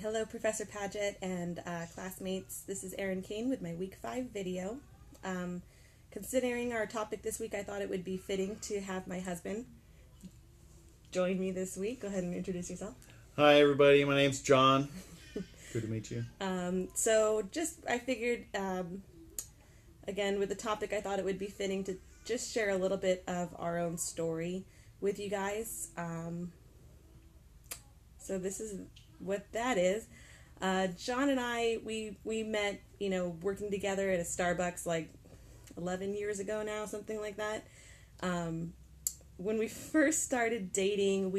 Hello, Professor Paget and classmates. This is Erin Kane with my Week 5 video. Considering our topic this week, I thought it would be fitting to have my husband join me this week. Go ahead and introduce yourself. Hi, everybody. My name's John. Good to meet you. I figured, again, with the topic, I thought it would be fitting to just share a little bit of our own story with you guys. So this is what that is. John and I, we met, working together at a Starbucks like 11 years ago now, something like that. When we first started dating,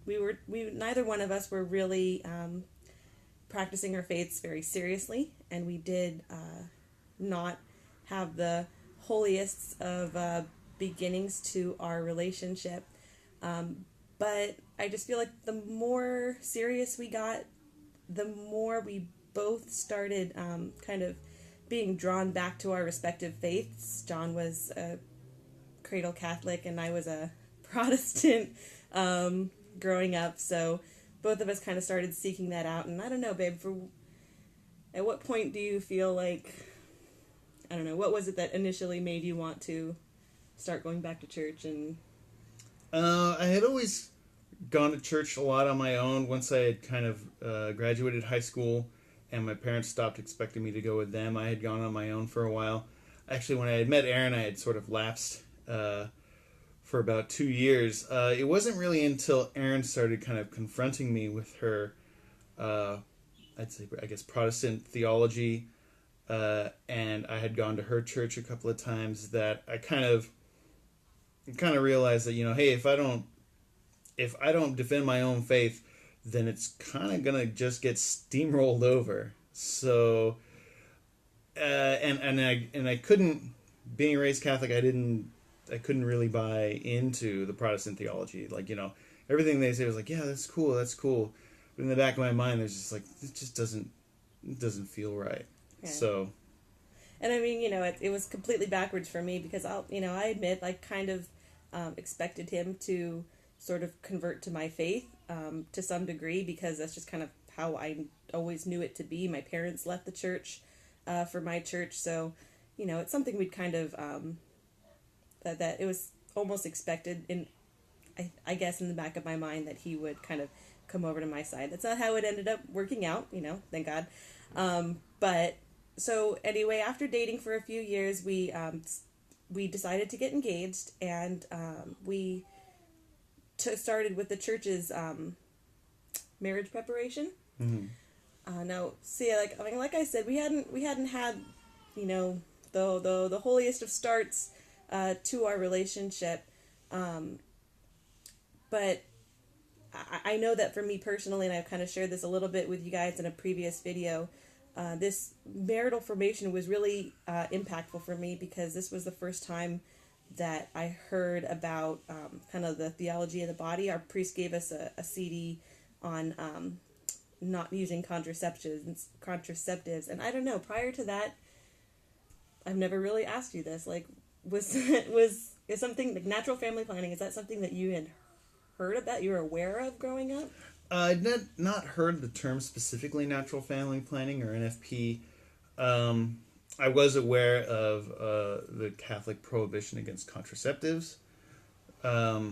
neither one of us were really practicing our faiths very seriously, and we did not have the holiest of beginnings to our relationship. But I just feel like the more serious we got, the more we both started kind of being drawn back to our respective faiths. John was a cradle Catholic and I was a Protestant growing up. So both of us kind of started seeking that out. And I don't know, babe, at what point do you feel like, I don't know, what was it that initially made you want to start going back to church? And I had always gone to church a lot on my own once I had kind of graduated high school and my parents stopped expecting me to go with them. I had gone on my own for a while. Actually, when I had met Erin, I had sort of lapsed for about 2 years. It wasn't really until Erin started kind of confronting me with her, I guess, Protestant theology, and I had gone to her church a couple of times that I kind of realized that, hey, if I don't defend my own faith, then it's kind of gonna just get steamrolled over. So, and I couldn't, being raised Catholic, I couldn't really buy into the Protestant theology. Like, everything they say was like, yeah, that's cool. But in the back of my mind, there's just like, it just doesn't feel right. Yeah. So. And I mean, it was completely backwards for me because I admit I kind of expected him to sort of convert to my faith to some degree because that's just kind of how I always knew it to be. My parents left the church for my church, so it's something we'd kind of that it was almost expected in, I guess, in the back of my mind that he would kind of come over to my side. That's not how it ended up working out, thank God. But so anyway, after dating for a few years, we decided to get engaged, and we started with the church's marriage preparation. Mm-hmm. Now, see, like I said, we hadn't had, the holiest of starts to our relationship, but I know that for me personally, and I've kind of shared this a little bit with you guys in a previous video. This marital formation was really impactful for me because this was the first time that I heard about kind of the theology of the body. Our priest gave us a CD on not using contraceptives, and I don't know. Prior to that, I've never really asked you this. Like, is something like natural family planning? Is that something that you had heard about? You were aware of growing up? I'd not heard the term specifically natural family planning or NFP. I was aware of the Catholic prohibition against contraceptives. But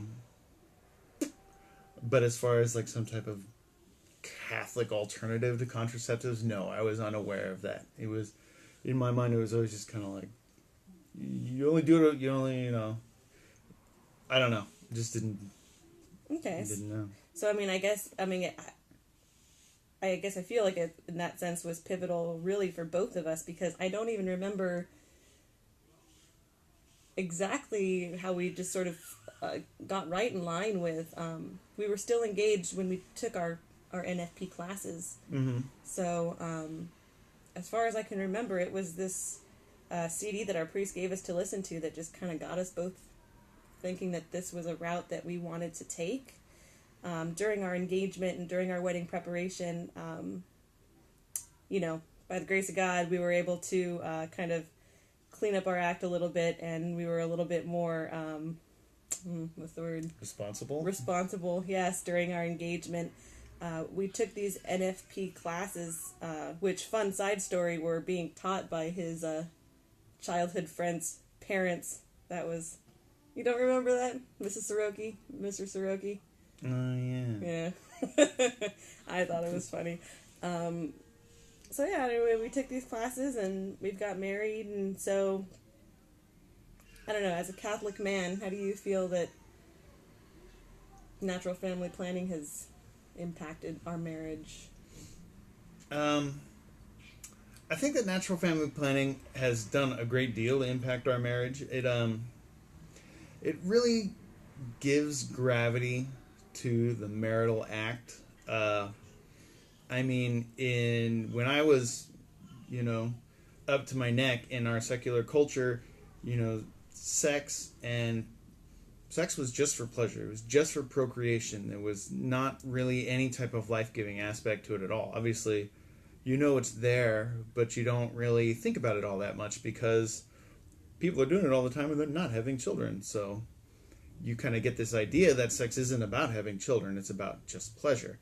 as far as like some type of Catholic alternative to contraceptives, no, I was unaware of that. It was, in my mind, it was always just kind of like, you only do it, I don't know. Just didn't. Okay. I didn't know. So, I guess I feel like it, in that sense, was pivotal really for both of us because I don't even remember exactly how we just sort of got right in line with, we were still engaged when we took our NFP classes. Mm-hmm. So, as far as I can remember, it was this CD that our priest gave us to listen to that just kind of got us both thinking that this was a route that we wanted to take. During our engagement and during our wedding preparation, by the grace of God, we were able to kind of clean up our act a little bit, and we were a little bit more, what's the word? Responsible? Responsible, yes, during our engagement. we took these NFP classes, which, fun side story, were being taught by his childhood friend's parents. That was, you don't remember that? Mrs. Soroki? Mr. Soroki? Oh, yeah. Yeah. I thought it was funny. So yeah, anyway, we took these classes and we've got married, and so, I don't know, as a Catholic man, how do you feel that natural family planning has impacted our marriage? I think that natural family planning has done a great deal to impact our marriage. It really gives gravity to the marital act. I mean, when I was, up to my neck in our secular culture, sex was just for pleasure. It was just for procreation. There was not really any type of life-giving aspect to it at all. Obviously, it's there, but you don't really think about it all that much because people are doing it all the time and they're not having children. So you kind of get this idea that sex isn't about having children. It's about just pleasure.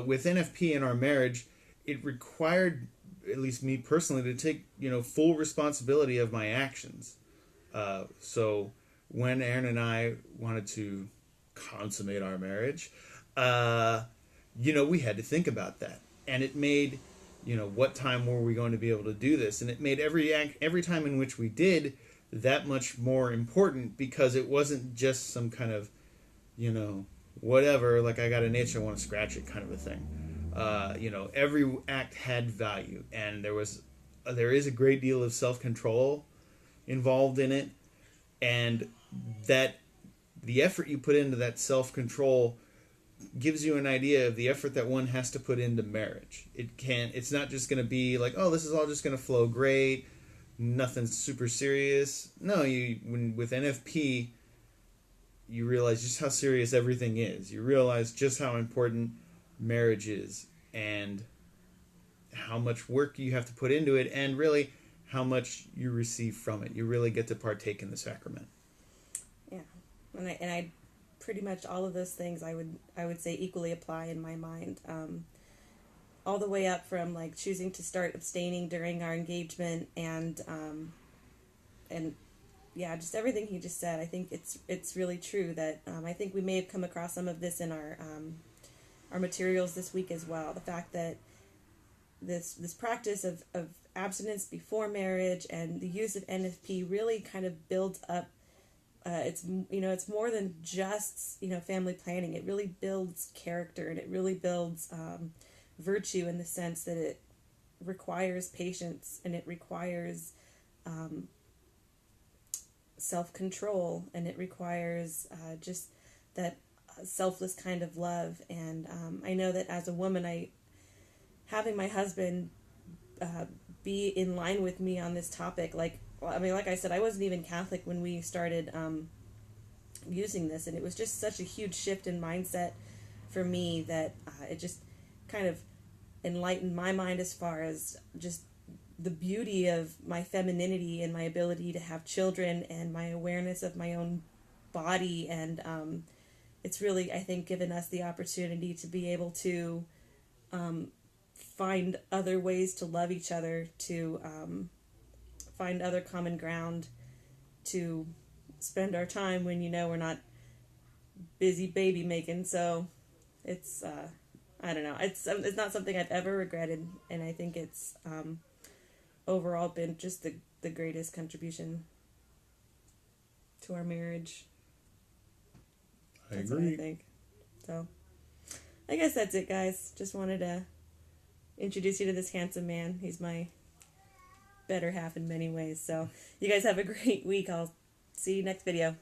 With NFP in our marriage, it required, at least me personally, to take, full responsibility of my actions. So when Aaron and I wanted to consummate our marriage, we had to think about that. And it made, what time were we going to be able to do this? And it made every time in which we did that much more important, because it wasn't just some kind of, whatever, like I got an itch, I want to scratch it kind of a thing. Every act had value, and there is a great deal of self-control involved in it, and that the effort you put into that self-control gives you an idea of the effort that one has to put into marriage. It's not just going to be like, oh, this is all just going to flow great, nothing's super serious. No, with NFP, you realize just how serious everything is. You realize just how important marriage is and how much work you have to put into it, and really how much you receive from it. You really get to partake in the sacrament. Yeah, and I pretty much all of those things I would say equally apply in my mind. All the way up from like choosing to start abstaining during our engagement, and yeah, just everything he just said. I think it's really true that I think we may have come across some of this in our materials this week as well. The fact that this practice of abstinence before marriage and the use of NFP really kind of builds up. It's more than just family planning. It really builds character, and it really builds virtue in the sense that it requires patience, and it requires self-control, and it requires just that selfless kind of love. And I know that as a woman, having my husband be in line with me on this topic, like I said, I wasn't even Catholic when we started using this, and it was just such a huge shift in mindset for me that it just kind of enlightened my mind as far as just the beauty of my femininity and my ability to have children and my awareness of my own body. And it's really, I think, given us the opportunity to be able to find other ways to love each other, to find other common ground, to spend our time when we're not busy baby making. So it's I don't know, it's not something I've ever regretted, and I think it's overall been just the greatest contribution to our marriage. That's agree. what I think. So I guess that's it, guys. Just wanted to introduce you to this handsome man. He's my better half in many ways. So you guys have a great week. I'll see you next video.